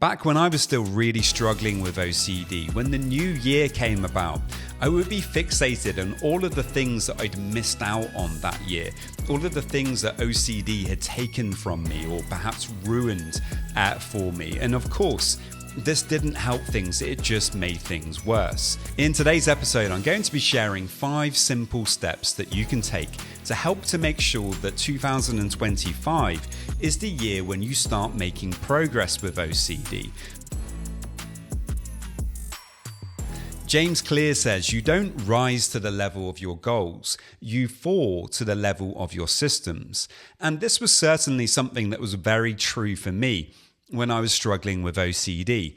Back when I was still really struggling with OCD, when the new year came about, I would be fixated on all of the things that I'd missed out on that year, all of the things that OCD had taken from me or perhaps ruined for me. And of course, this didn't help things, it just made things worse. In today's episode, I'm going to be sharing 5 simple steps that you can take to help to make sure that 2025 is the year when you start making progress with OCD. James Clear says, you don't rise to the level of your goals, you fall to the level of your systems. And this was certainly something that was very true for me when I was struggling with OCD.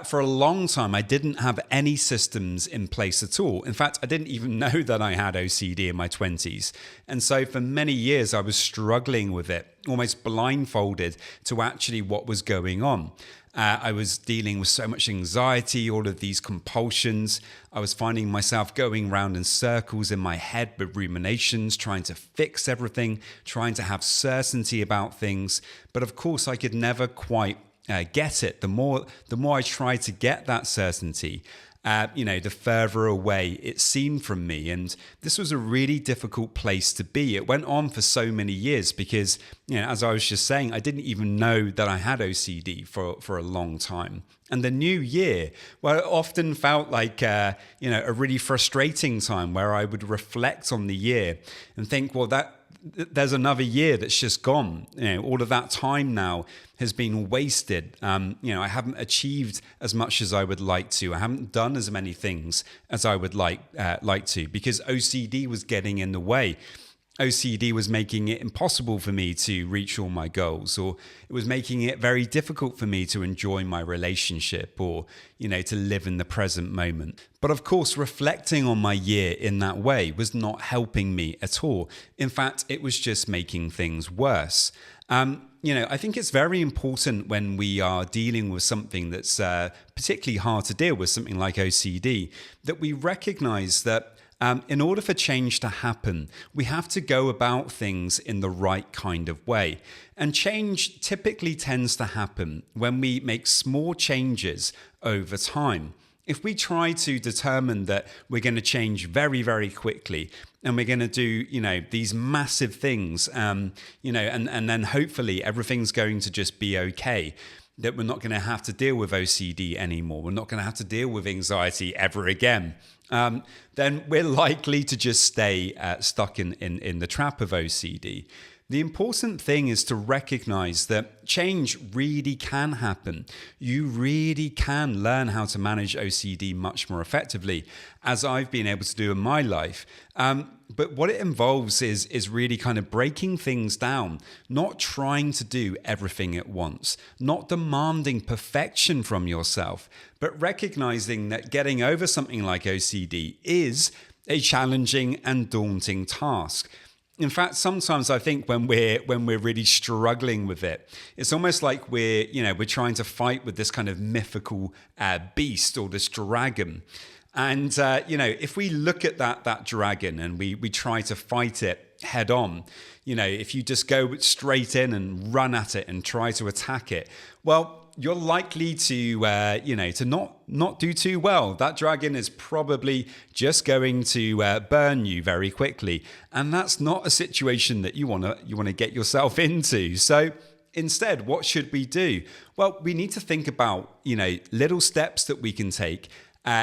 For a long time, I didn't have any systems in place at all. In fact, I didn't even know that I had OCD in my 20s. And so for many years, I was struggling with it, almost blindfolded to actually what was going on. I was dealing with so much anxiety, all of these compulsions. I was finding myself going round in circles in my head with ruminations, trying to fix everything, trying to have certainty about things. But of course, I could never quite get it. The more I tried to get that certainty, the further away it seemed from me. And this was a really difficult place to be. It went on for so many years because, as I was just saying, I didn't even know that I had OCD for a long time. And the new year, well, it often felt like, a really frustrating time where I would reflect on the year and think, well, there's another year that's just gone. All of that time now has been wasted. I haven't achieved as much as I would like to. I haven't done as many things as I would like to because OCD was getting in the way. OCD was making it impossible for me to reach all my goals, or it was making it very difficult for me to enjoy my relationship or, to live in the present moment. But of course, reflecting on my year in that way was not helping me at all. In fact, it was just making things worse. I think it's very important when we are dealing with something that's particularly hard to deal with, something like OCD, that we recognize that in order for change to happen, we have to go about things in the right kind of way. And change typically tends to happen when we make small changes over time. If we try to determine that we're going to change very, very quickly and we're going to do, these massive things, and then hopefully everything's going to just be okay, that we're not going to have to deal with OCD anymore, we're not going to have to deal with anxiety ever again, then we're likely to just stay stuck in the trap of OCD. The important thing is to recognize that change really can happen. You really can learn how to manage OCD much more effectively, as I've been able to do in my life. But what it involves is really kind of breaking things down, not trying to do everything at once, not demanding perfection from yourself, but recognizing that getting over something like OCD is a challenging and daunting task. In fact, sometimes I think when we're really struggling with it, it's almost like we're trying to fight with this kind of mythical beast or this dragon. And, if we look at that dragon and we try to fight it head on, if you just go straight in and run at it and try to attack it, well, you're likely to not do too well. That dragon is probably just going to burn you very quickly. And that's not a situation that you want to get yourself into. So instead, what should we do? Well, we need to think about, little steps that we can take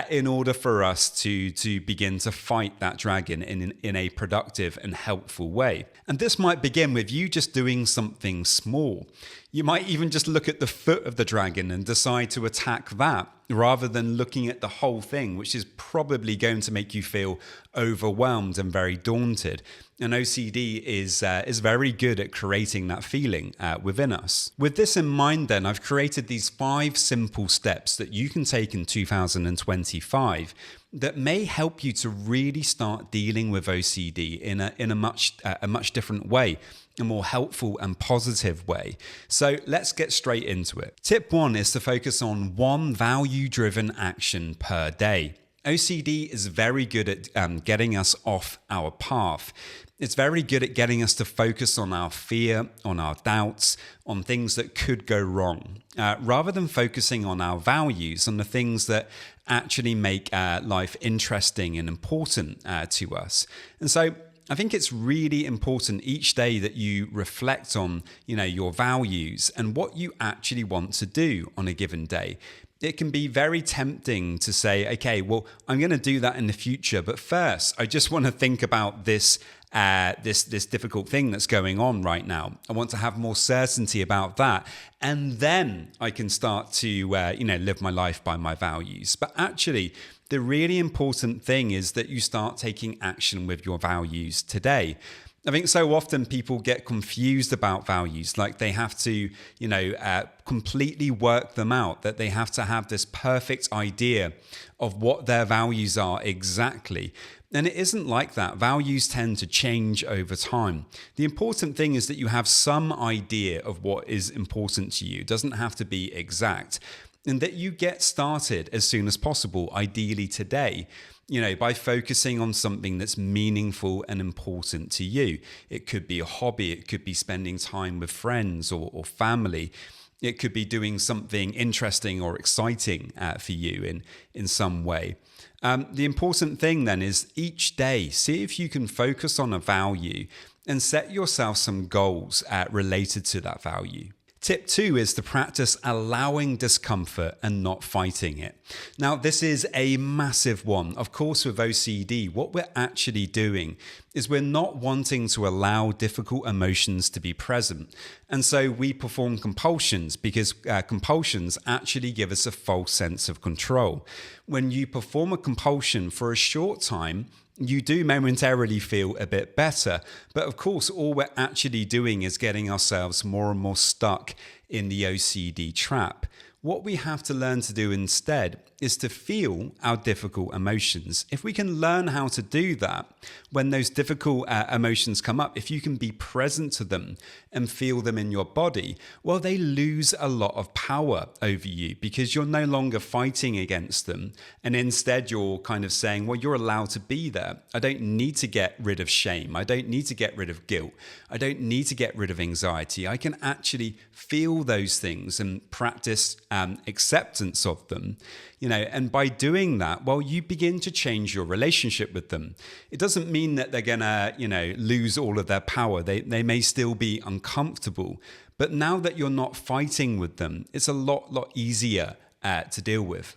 in order for us to begin to fight that dragon in a productive and helpful way. And this might begin with you just doing something small. You might even just look at the foot of the dragon and decide to attack that, rather than looking at the whole thing, which is probably going to make you feel overwhelmed and very daunted. And OCD is very good at creating that feeling within us. With this in mind, then, I've created these 5 simple steps that you can take in 2025 that may help you to really start dealing with OCD in a much different way, a more helpful and positive way. So let's get straight into it. Tip 1 is to focus on one value-driven action per day. OCD is very good at getting us off our path. It's very good at getting us to focus on our fear, on our doubts, on things that could go wrong, rather than focusing on our values, on the things that actually make life interesting and important to us. And so I think it's really important each day that you reflect on, your values and what you actually want to do on a given day. It can be very tempting to say, okay, well, I'm going to do that in the future, but first, I just want to think about this difficult thing that's going on right now. I want to have more certainty about that, and then I can start to live my life by my values. But actually, the really important thing is that you start taking action with your values today. I think so often people get confused about values, like they have to, completely work them out, that they have to have this perfect idea of what their values are exactly. And it isn't like that. Values tend to change over time. The important thing is that you have some idea of what is important to you. It doesn't have to be exact. And that you get started as soon as possible, ideally today, by focusing on something that's meaningful and important to you. It could be a hobby. It could be spending time with friends or family. It could be doing something interesting or exciting for you in some way. The important thing then is each day, see if you can focus on a value and set yourself some goals related to that value. Tip 2 is to practice allowing discomfort and not fighting it. Now, this is a massive one. Of course, with OCD, what we're actually doing is we're not wanting to allow difficult emotions to be present. And so we perform compulsions because compulsions actually give us a false sense of control. When you perform a compulsion for a short time, you do momentarily feel a bit better. But of course, all we're actually doing is getting ourselves more and more stuck in the OCD trap. What we have to learn to do instead is to feel our difficult emotions. If we can learn how to do that, when those difficult emotions come up, if you can be present to them and feel them in your body, well, they lose a lot of power over you because you're no longer fighting against them. And instead, you're kind of saying, well, you're allowed to be there. I don't need to get rid of shame. I don't need to get rid of guilt. I don't need to get rid of anxiety. I can actually feel those things and practice acceptance of them. And by doing that, well, you begin to change your relationship with them. It doesn't mean that they're going to, lose all of their power. They may still be uncomfortable. But now that you're not fighting with them, it's a lot easier to deal with.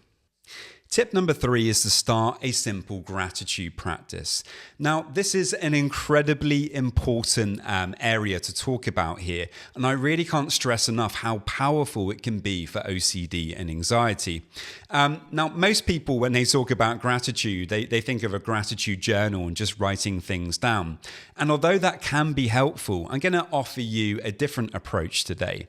Tip number 3 is to start a simple gratitude practice. Now, this is an incredibly important area to talk about here, and I really can't stress enough how powerful it can be for OCD and anxiety. Now, most people, when they talk about gratitude, they think of a gratitude journal and just writing things down. And although that can be helpful, I'm going to offer you a different approach today,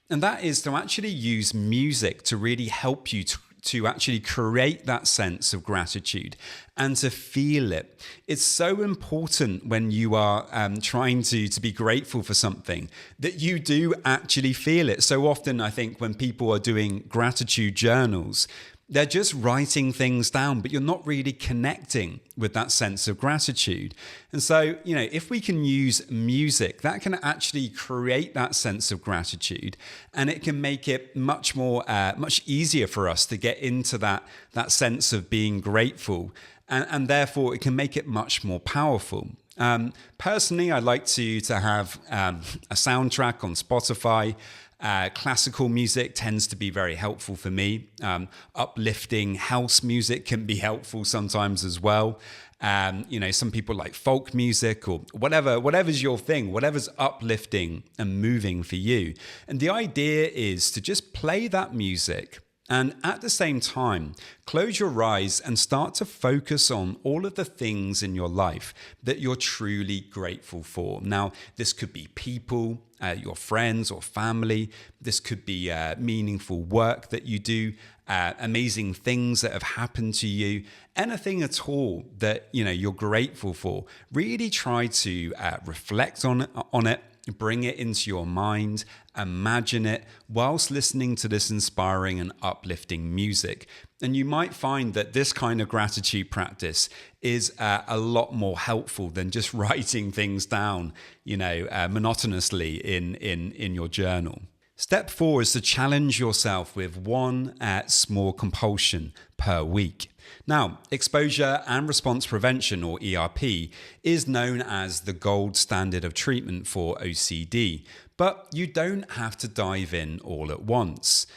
and that is to actually use music to really help you to actually create that sense of gratitude and to feel it. It's so important when you are trying to be grateful for something that you do actually feel it. So often, I think when people are doing gratitude journals, they're just writing things down, but you're not really connecting with that sense of gratitude. And so, if we can use music, that can actually create that sense of gratitude, and it can make it much easier for us to get into that sense of being grateful. And therefore, it can make it much more powerful. Personally, I like to have a soundtrack on Spotify. Classical music tends to be very helpful for me. Uplifting house music can be helpful sometimes as well. Some people like folk music or whatever's your thing, whatever's uplifting and moving for you. And the idea is to just play that music and at the same time, close your eyes and start to focus on all of the things in your life that you're truly grateful for. Now, this could be people, your friends or family. This could be meaningful work that you do, amazing things that have happened to you, anything at all that you're grateful for. Really try to reflect on it bring it into your mind, imagine it whilst listening to this inspiring and uplifting music. And you might find that this kind of gratitude practice is a lot more helpful than just writing things down, monotonously in your journal. Step 4 is to challenge yourself with one small compulsion per week. Now, exposure and response prevention, or ERP, is known as the gold standard of treatment for OCD, but you don't have to dive in all at once.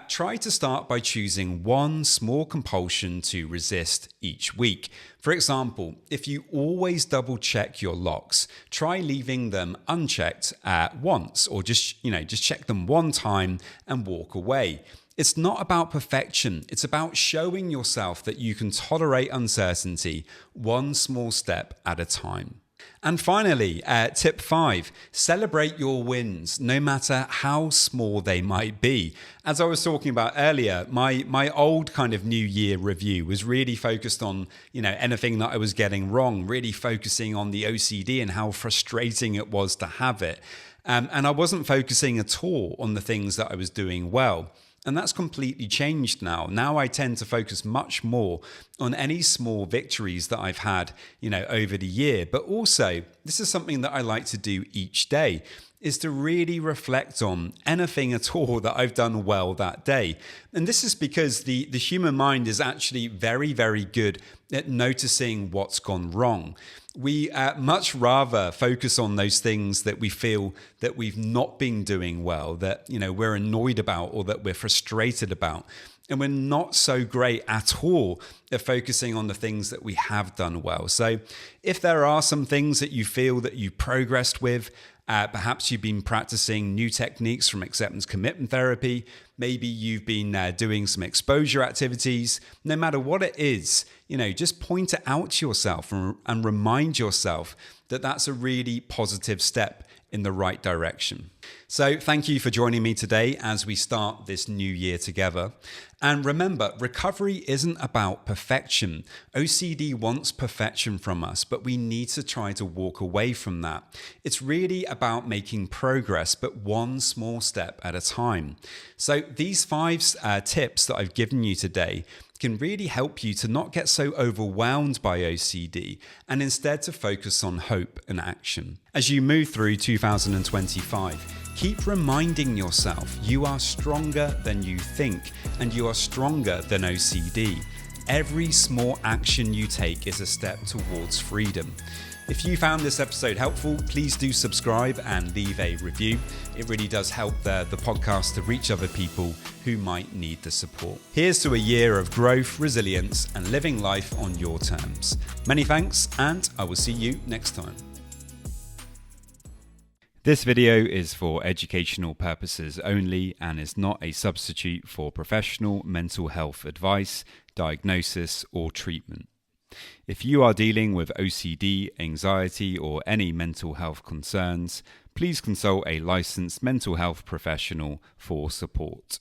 Try to start by choosing one small compulsion to resist each week. For example, if you always double check your locks, try leaving them unchecked once, or just check them one time and walk away. It's not about perfection. It's about showing yourself that you can tolerate uncertainty one small step at a time. And finally, tip 5, celebrate your wins, no matter how small they might be. As I was talking about earlier, my old kind of New Year review was really focused on, anything that I was getting wrong, really focusing on the OCD and how frustrating it was to have it. And I wasn't focusing at all on the things that I was doing well. And that's completely changed now. Now I tend to focus much more on any small victories that I've had, over the year. But also, this is something that I like to do each day, is to really reflect on anything at all that I've done well that day. And this is because the human mind is actually very, very good at noticing what's gone wrong. We much rather focus on those things that we feel that we've not been doing well, that we're annoyed about or that we're frustrated about. And we're not so great at all at focusing on the things that we have done well. So if there are some things that you feel that you've progressed with, perhaps you've been practicing new techniques from acceptance commitment therapy. Maybe you've been doing some exposure activities. No matter what it is, just point it out to yourself and remind yourself that that's a really positive step in the right direction. So thank you for joining me today as we start this new year together. And remember, recovery isn't about perfection. OCD wants perfection from us, but we need to try to walk away from that. It's really about making progress, but one small step at a time. So these 5 tips that I've given you today can really help you to not get so overwhelmed by OCD and instead to focus on hope and action. As you move through 2025, keep reminding yourself you are stronger than you think and you are stronger than OCD. Every small action you take is a step towards freedom. If you found this episode helpful, please do subscribe and leave a review. It really does help the podcast to reach other people who might need the support. Here's to a year of growth, resilience, and living life on your terms. Many thanks, and I will see you next time. This video is for educational purposes only and is not a substitute for professional mental health advice, diagnosis, or treatment. If you are dealing with OCD, anxiety, or any mental health concerns, please consult a licensed mental health professional for support.